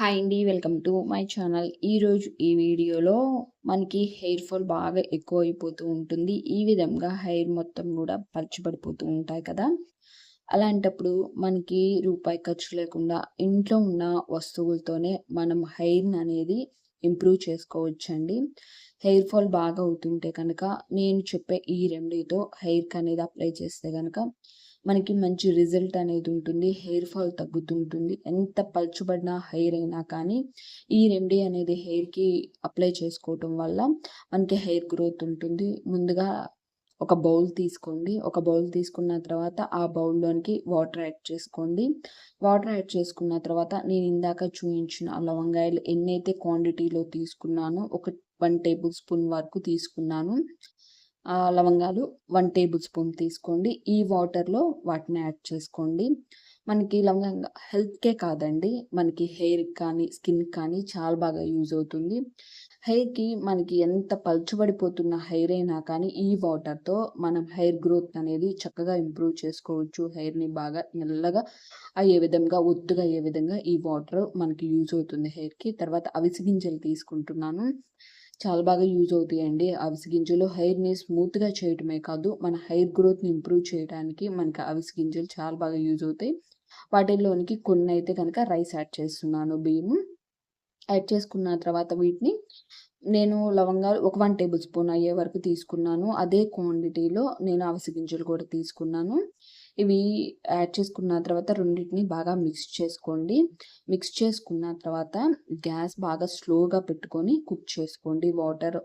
Hi అండి. Welcome to my channel. ఈరోజు ఈ వీడియోలో మనకి హెయిర్ ఫాల్ బాగా ఎక్కువైపోతూ ఉంటుంది. ఈ విధంగా హెయిర్ మొత్తం కూడా పలుచబడిపోతూ ఉంటాయి కదా! అలాంటప్పుడు మనకి రూపాయి ఖర్చు లేకుండా ఇంట్లో ఉన్న వస్తువులతోనే మనం హెయిర్‌ని అనేది ఇంప్రూవ్ చేసుకోవచ్చండి. హెయిర్ ఫాల్ బాగా అవుతుంటే కనుక నేను చెప్పే ఈ రెమెడీతో హెయిర్‌కి అనేది అప్లై చేస్తే గనక మనకి మంచి రిజల్ట్ అనేది ఉంటుంది. హెయిర్ ఫాల్ తగ్గుతుంటుంది. ఎంత పలుచబడిన హెయిర్ అయినా కానీ ఈ రెమెడీ అనేది హెయిర్‌కి అప్లై చేసుకోవటం వల్ల మనకి హెయిర్ గ్రోత్ ఉంటుంది. ముందుగా ఒక బౌల్ తీసుకోండి. ఒక బౌల్ తీసుకున్న తర్వాత ఆ బౌల్‌లోనికి వాటర్ యాడ్ చేసుకోండి. వాటర్ యాడ్ చేసుకున్న తర్వాత నేను ఇందాక చూయించిన లవంగాయలు ఎన్నైతే క్వాంటిటీలో తీసుకున్నానో 1 టేబుల్ స్పూన్ వరకు తీసుకున్నాను. లవంగాలు 1 టేబుల్ స్పూన్ తీసుకోండి. ఈ వాటర్‌లో వాటిని యాడ్ చేసుకోండి. మనకి లవంగంగా హెల్త్‌కే కాదండి, మనకి హెయిర్‌కి కానీ, స్కిన్‌కి కానీ చాలా బాగా యూజ్ అవుతుంది. హెయిర్‌కి మనకి ఎంత పలుచబడిపోతున్న హెయిర్ అయినా కానీ ఈ వాటర్‌తో మనం హెయిర్ గ్రోత్ అనేది చక్కగా ఇంప్రూవ్ చేసుకోవచ్చు. హెయిర్‌ని బాగా నల్లగా అయ్యే విధంగా, ఒత్తుగా అయ్యే విధంగా ఈ వాటర్ మనకి యూజ్ అవుతుంది హెయిర్‌కి. తర్వాత అవిసె గింజలు తీసుకుంటున్నాను. చాలా బాగా యూజ్ అవుతాయండి. అవిసె గింజలు హెయిర్‌ని స్మూత్‌గా చేయటమే కాదు, మన హెయిర్ గ్రోత్‌ని ఇంప్రూవ్ చేయడానికి మనకి అవిసె గింజలు చాలా బాగా యూజ్ అవుతాయి. వాటిల్లోనికి కొన్నైతే కనుక రైస్ యాడ్ చేస్తున్నాను, బియ్యము. యాడ్ చేసుకున్న తర్వాత వీటిని నేను లవంగాలు ఒక 1 టేబుల్ స్పూన్ అయ్యే వరకు తీసుకున్నాను. అదే క్వాంటిటీలో నేను అవిసె గింజలు కూడా తీసుకున్నాను. ఇవి యాడ్ చేసుకున్న తర్వాత రెండిటిని బాగా మిక్స్ చేసుకోండి. మిక్స్ చేసుకున్న తర్వాత గ్యాస్ బాగా స్లోగా పెట్టుకొని కుక్ చేసుకోండి. వాటర్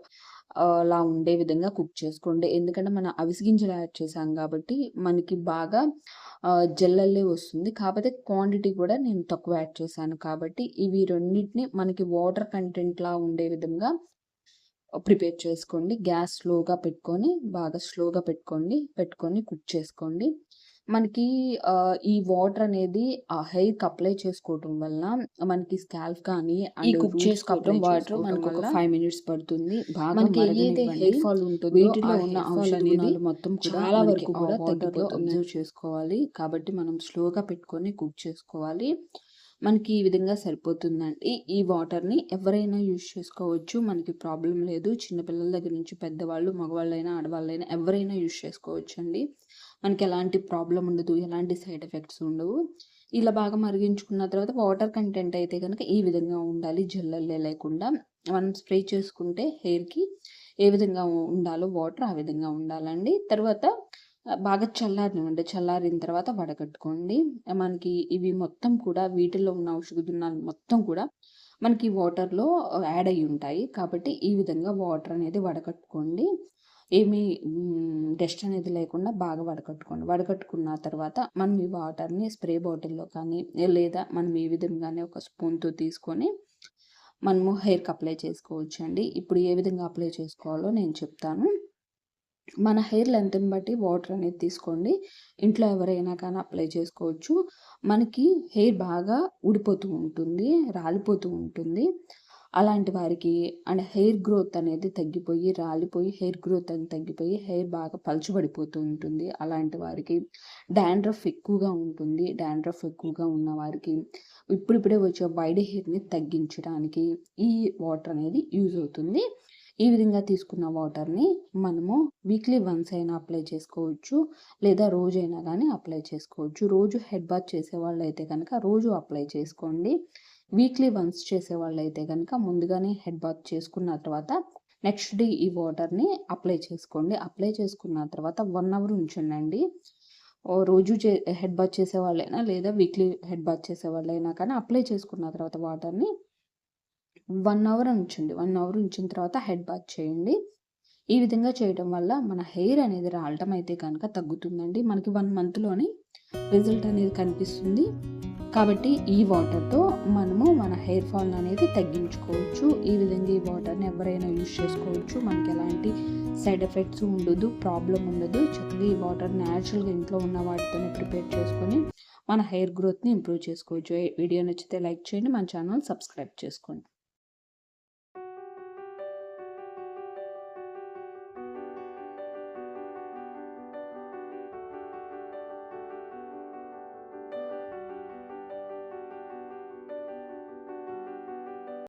అలా ఉండే విధంగా కుక్ చేసుకోండి. ఎందుకంటే మనం అవిసె గింజలు యాడ్ చేసాం కాబట్టి మనకి బాగా జల్లల్లే వస్తుంది. కాకపోతే క్వాంటిటీ కూడా నేను తక్కువ యాడ్ చేశాను కాబట్టి ఇవి రెండిటిని మనకి వాటర్ కంటెంట్‌లా ఉండే విధంగా ప్రిపేర్ చేసుకోండి. గ్యాస్ స్లోగా పెట్టుకొని, బాగా స్లోగా పెట్టుకొని కుక్ చేసుకోండి. మనకి ఈ వాటర్ అనేది ఆ హెయిర్‌కి అప్లై చేసుకోవటం వలన మనకి స్కాల్ప్ కానీ అండ్ కుక్ చేసుకోవటం వాటర్ మనకు ఒక 5 మినిట్స్ పడుతుంది. బాగా మనకి ఏదైతే హెయిర్ ఫాల్ ఉంటుందో వీటిలో ఉన్న ఔషధ గుణాలు మొత్తం కూడా చాలా వరకు కూడా వాటర్‌లో అబ్జర్వ్ చేసుకోవాలి. కాబట్టి మనం స్లోగా పెట్టుకొని కుక్ చేసుకోవాలి. మనకి ఈ విధంగా సరిపోతుందండి. ఈ వాటర్‌ని ఎవరైనా యూజ్ చేసుకోవచ్చు. మనకి ప్రాబ్లమ్ లేదు. చిన్న పిల్లల దగ్గర నుంచి పెద్దవాళ్ళు, మగవాళ్ళైనా, ఆడవాళ్ళైనా ఎవరైనా యూజ్ చేసుకోవచ్చండి. మనకి ఎలాంటి ప్రాబ్లమ్ ఉండదు. ఎలాంటి సైడ్ ఎఫెక్ట్స్ ఉండవు. ఇలా బాగా మరిగించుకున్న తర్వాత వాటర్ కంటెంట్ అయితే గనక ఈ విధంగా ఉండాలి. జల్లల్లే లేకుండా మనం స్ప్రే చేసుకుంటే హెయిర్‌కి ఏ విధంగా ఉండాలో వాటర్ ఆ విధంగా ఉండాలండి. తర్వాత బాగా చల్లారనివ్వండి. చల్లారిన తర్వాత వడగట్టుకోండి. మనకి ఇవి మొత్తం కూడా వీటిల్లో ఉన్న ఔషధ గుణాలు మొత్తం కూడా మనకి వాటర్‌లో యాడ్ అయ్యి ఉంటాయి. కాబట్టి ఈ విధంగా వాటర్ అనేది వడకట్టుకోండి. ఏమీ డస్ట్ అనేది లేకుండా బాగా వడకట్టుకోండి. వడకట్టుకున్న తర్వాత మనం ఈ వాటర్‌ని స్ప్రే బాటిల్‌లో కానీ లేదా మనం ఈ విధంగానే ఒక స్పూన్‌తో తీసుకొని మనము హెయిర్‌కి అప్లై చేసుకోవచ్చండి. ఇప్పుడు ఏ విధంగా అప్లై చేసుకోవాలో నేను చెప్తాను. మన హెయిర్ లెంత్‌ని బట్టి వాటర్ అనేది తీసుకోండి. ఇంట్లో ఎవరైనా కానీ అప్లై చేసుకోవచ్చు. మనకి హెయిర్ బాగా ఊడిపోతూ ఉంటుంది, రాలిపోతూ ఉంటుంది. అలాంటి వారికి అండ్ హెయిర్ గ్రోత్ అనేది తగ్గిపోయి, రాలిపోయి హెయిర్ గ్రోత్ అనేది తగ్గిపోయి హెయిర్ బాగా పలుచబడిపోతూ ఉంటుంది. అలాంటి వారికి డాండ్రఫ్ ఎక్కువగా ఉంటుంది. డాండ్రఫ్ ఎక్కువగా ఉన్న వారికి ఇప్పుడిప్పుడే వచ్చే వైడ్ హెయిర్‌ని తగ్గించడానికి ఈ వాటర్ అనేది యూజ్ అవుతుంది. ఈ విధంగా తీసుకున్న వాటర్‌ని మనము వీక్లీ వన్స్ అయినా అప్లై చేసుకోవచ్చు. లేదా రోజైనా గానీ అప్లై చేసుకోవచ్చు. రోజు హెడ్ బాత్ చేసేవాళ్ళైతే గనక రోజు అప్లై చేసుకోండి. వీక్లీ వన్స్ చేసేవాళ్ళైతే గనక ముందుగానే హెడ్ బాత్ చేసుకున్న తర్వాత నెక్స్ట్ డే ఈ వాటర్‌ని అప్లై చేసుకోండి. అప్లై చేసుకున్న తర్వాత 1 అవర్ ఉంచండండి. రోజు హెడ్ బాత్ చేసేవాళ్ళైనా లేదా వీక్లీ హెడ్ బాత్ చేసేవాళ్ళైనా కానీ అప్లై చేసుకున్న తర్వాత వాటర్‌ని 1 అవర్ ఉంచండి. 1 అవర్ ఉంచిన తర్వాత హెడ్ బాత్ చేయండి. ఈ విధంగా చేయడం వల్ల మన హెయిర్ అనేది రాలటం అయితే కనుక తగ్గుతుందండి. మనకి 1 మంత్‌లోనే రిజల్ట్ అనేది కనిపిస్తుంది. కాబట్టి ఈ వాటర్‌తో మనము మన హెయిర్ ఫాల్ అనేది తగ్గించుకోవచ్చు. ఈ విధంగా ఈ వాటర్‌ని ఎవరైనా యూజ్ చేసుకోవచ్చు. మనకి ఎలాంటి సైడ్ ఎఫెక్ట్స్ ఉండదు, ప్రాబ్లమ్ ఉండదు. చక్కగా ఈ వాటర్ న్యాచురల్‌గా ఇంట్లో ఉన్న వాటితోనే ప్రిపేర్ చేసుకొని మన హెయిర్ గ్రోత్‌ని ఇంప్రూవ్ చేసుకోవచ్చు. వీడియో నచ్చితే లైక్ చేయండి. మన ఛానల్ సబ్స్క్రైబ్ చేసుకోండి.